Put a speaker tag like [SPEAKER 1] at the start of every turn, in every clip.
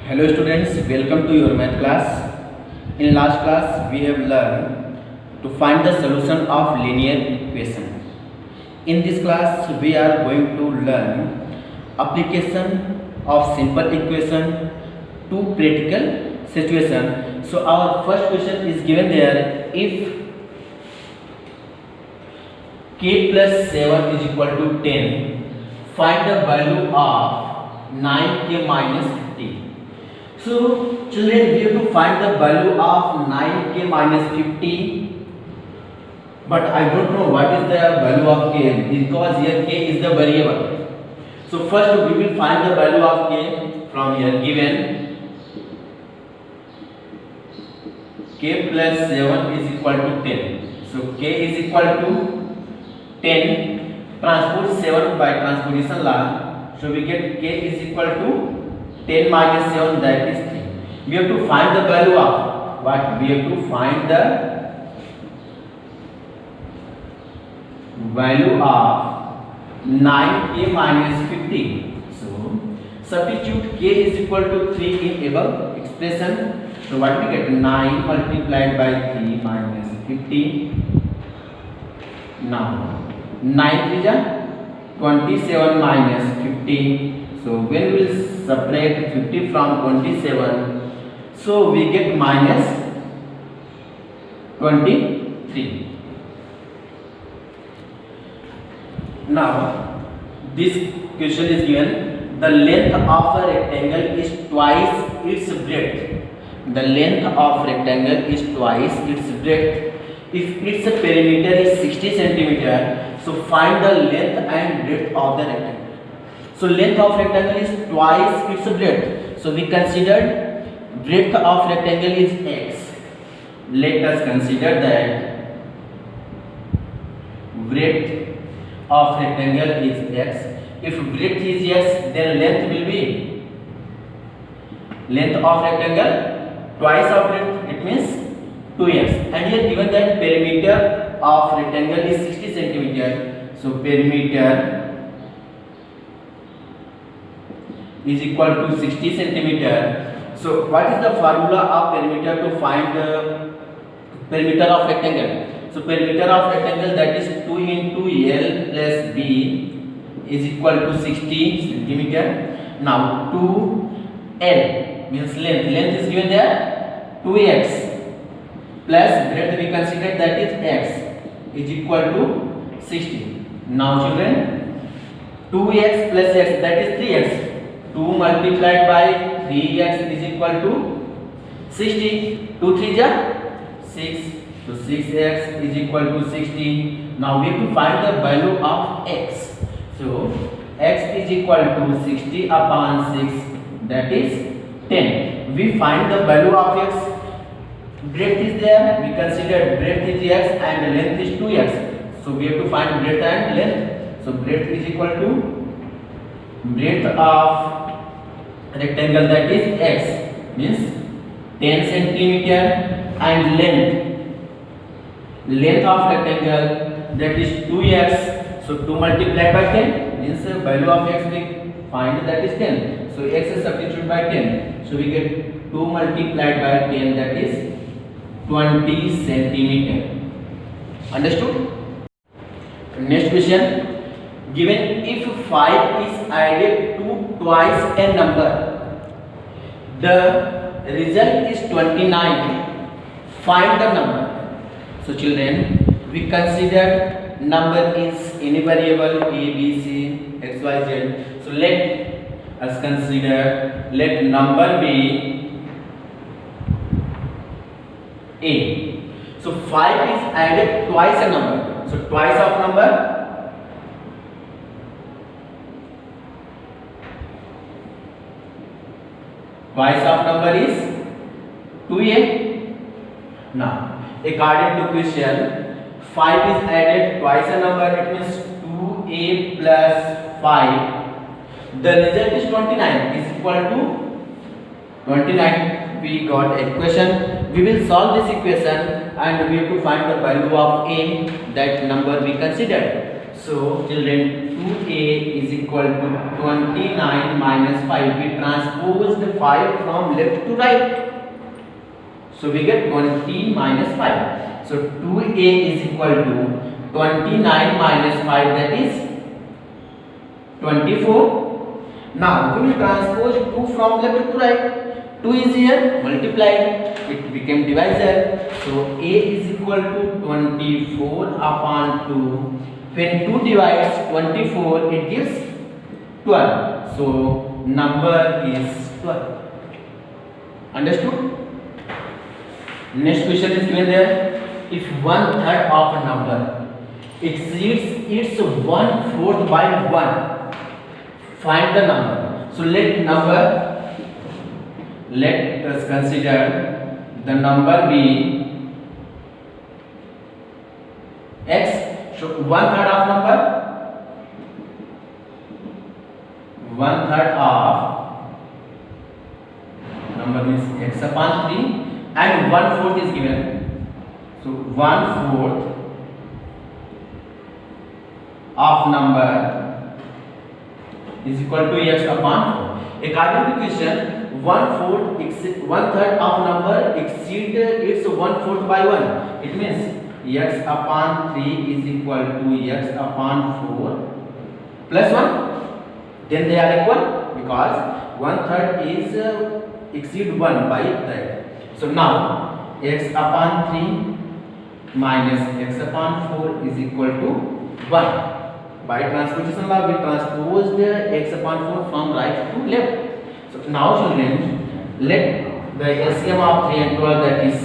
[SPEAKER 1] Hello students, welcome to your math class. In last class we have learned to find the solution of linear equation. In this class we are going to learn application of simple equation to practical situation. So our first question is given there: if k plus 7 is equal to 10, find the value of 9k minus 50. So children, we have to find the value of 9k minus 50, but I don't know what is the value of k because here k is the variable. So first we will find the value of k from here given k plus 7 is equal to 10. So k is equal to 10 transpose 7 by transposition law. So we get k is equal to 10 minus 7, that is 3. We have to find the value of what? We have to find the value of 9k minus 50. So substitute k is equal to 3 in above expression. So what we get? 9 multiplied by 3 minus 50. Now 9 is 27 minus 50. So when we will subtract 50 from 27, so we get minus 23. Now this question is given: the length of a rectangle is twice its breadth. The length of rectangle is twice its breadth. If its perimeter is 60 centimeter, so find the length and breadth of the rectangle. So length of rectangle is twice its breadth. So we considered breadth of rectangle is x. Let us consider that breadth of rectangle is x. If breadth is x, then length will be length of rectangle twice of breadth. It means 2x. And here given that perimeter of rectangle is 60 centimeter. So perimeter is equal to 60 centimeter. So what is the formula of perimeter to find the perimeter of rectangle? So perimeter of rectangle, that is 2 into L plus B is equal to 60 centimeter. Now 2L means length. Length is given there 2x plus breadth we consider, that is x, is equal to 60. Now children, 2x plus x, that is 3x. 2 multiplied by 3x is equal to 60. 2 3 is 6. So 6x is equal to 60. Now we have to find the value of x. So x is equal to 60 upon 6, that is 10. We find the value of x. Breadth is there. We consider breadth is x and length is 2x. So we have to find breadth and length. So breadth is equal to breadth of rectangle, that is x, means 10 centimeter, and length of rectangle, that is 2x. So 2 multiplied by 10 means the value of x we find, that is 10. So x is substituted by 10. So we get 2 multiplied by 10, that is 20 centimeter. Understood? Next question. Given if 5 is added to twice a number, the result is 29. Find the number. So children, we consider number is any variable a, b, c, x, y, z. So let us consider, let number be a. So 5 is added twice a number. So twice of number, twice of number is 2a. Now according to question, 5 is added twice a number, it means 2a plus 5. The result is 29 is equal to 29. We got a equation. We will solve this equation and we have to find the value of a, that number we considered. So children, 2a is equal to 29 minus 5. We transposed 5 from left to right. So we get 20 minus 5. So 2a is equal to 29 minus 5, that is 24. Now we will transpose 2 from left to right. 2 is here, multiplied, it became divisor. So a is equal to 24 upon 2. When 2 divides 24, it gives 12. So number is 12. Understood? Next question is given there. If 1/3 of a number exceeds its 1/4 by 1, find the number. So let us consider the number be x. So 1/3 of number, 1/3 of number means x upon 3, and 1/4 is given. So 1/4 of number is equal to x upon 4. According to question, 1/3 of number exceed its 1/4 by 1. It means x upon 3 is equal to x upon 4 plus 1. Then they are equal because 1/3 is exceed 1 by that. So now x upon 3 minus x upon 4 is equal to 1. By transposition law, we transposed x upon 4 from right to left. So now children, let the LCM of 3 and 12, that is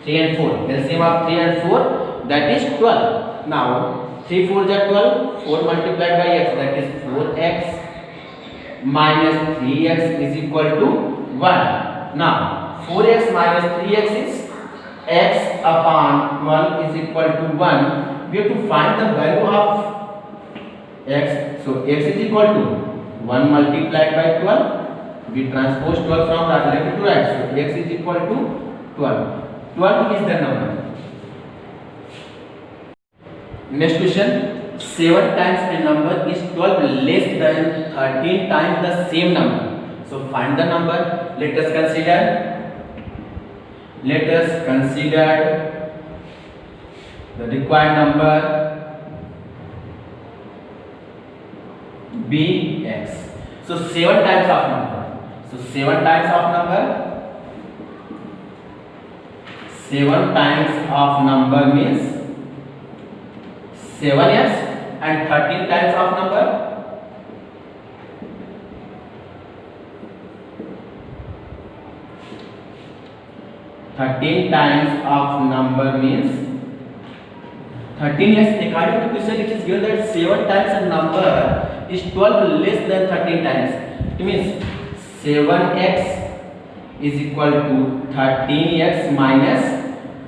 [SPEAKER 1] 3 and 4. LCM of 3 and 4, that is 12. Now 3 4 is 12. 4 multiplied by x, that is 4x minus 3x is equal to 1. Now 4x minus 3x is x upon 12 is equal to 1. We have to find the value of x. So x is equal to 1 multiplied by 12. We transpose 12 from left to right. So x is equal to 12. 12 is the number. Next question. 7 times a number is 12 less than 13 times the same number. So find the number. Let us consider the required number bx. So 7 times of number. So 7 times of number. 7 times of number means 7x, and 13 times of number. 13 times of number means 13x. According to question, it is given that 7 times a number is 12 less than 13 times. It means 7x is equal to 13x minus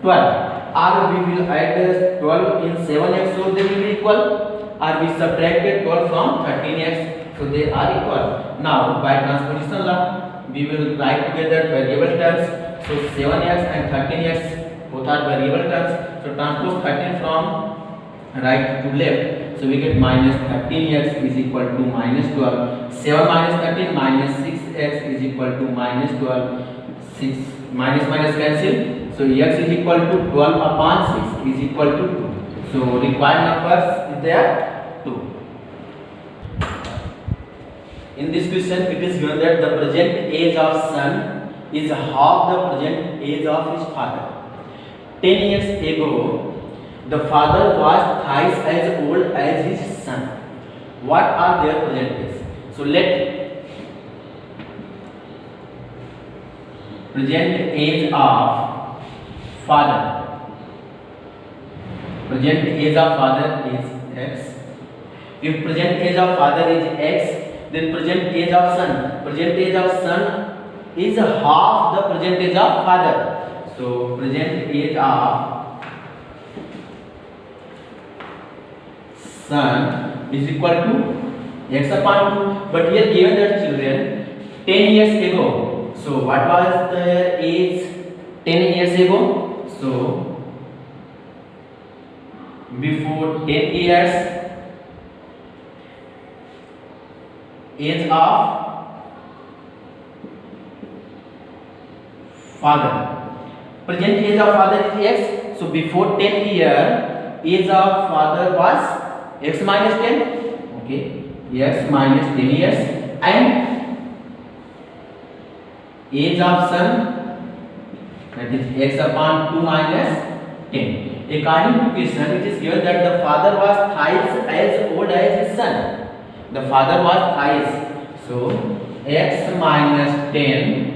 [SPEAKER 1] 12. Or we will add 12 in 7x, so they will be equal. Or we subtracted 12 from 13x, so they are equal. Now by transposition law, we will write together variable terms. So 7x and 13x both are variable terms. So transpose 13 from right to left. So we get minus 13x is equal to minus 12. 7 minus 13 minus 6x is equal to minus 12. 6 minus minus cancel. So x is equal to 12 upon 6 is equal to 2. So required numbers is there 2. In this question, it is given that the present age of son is half the present age of his father. 10 years ago, the father was thrice as old as his son. What are their present ages? So let present age of father. Present age of father is x. If present age of father is x, then present age of son. Present age of son is half the present age of father. So present age of son is equal to x upon 2. But here given that children 10 years ago. So what was their age 10 years ago? So before 10 years age of father. Present age of father is x. So before 10 year, age of father was x minus 10. Okay, x minus 10 years, and age of son, that is x upon 2 minus 10. According to question, it is given that the father was thrice as old as his son. The father was thrice. So x minus 10.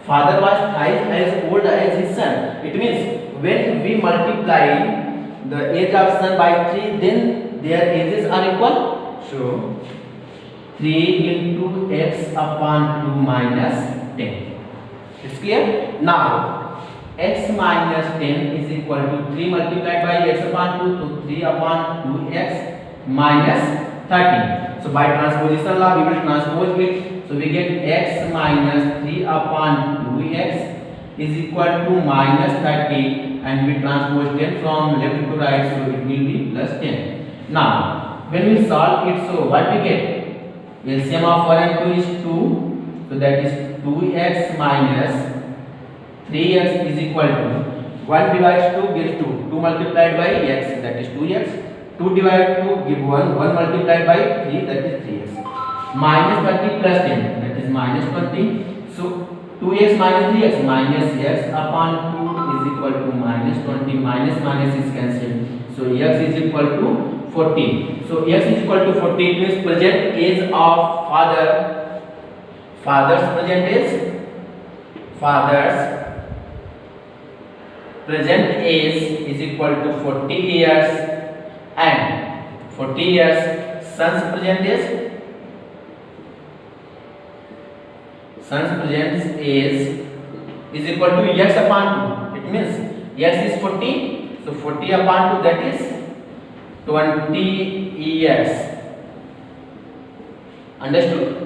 [SPEAKER 1] Father was thrice as old as his son. It means when we multiply the age of son by 3, then their ages are equal. So 3 into x upon 2 minus 10. It's clear? Now x minus 10 is equal to 3 multiplied by x upon 2, so 3 upon 2x minus 13. So by transposition law we will transpose it. So we get x minus 3 upon 2x is equal to minus 30, and we transpose 10 from left to right, so it will be plus 10. Now when we solve it, so what we get? LCM of 1 and 2 is 2, so that is 2x minus 3x is equal to 1 divides 2 gives 2, 2 multiplied by x, that is 2x, 2 divided 2 give 1, 1 multiplied by 3, that is 3x, minus 20 plus 10, that is minus 20. So 2x minus 3x minus x upon 2 is equal to minus 20, minus minus is cancelled, so x is equal to 14. So x is equal to 14 means present age of father, father's present age, present age is equal to 40 years, and 40 years son's present age, is equal to x upon 2. It means x is 40, so 40 upon 2, that is 20 years. Understood?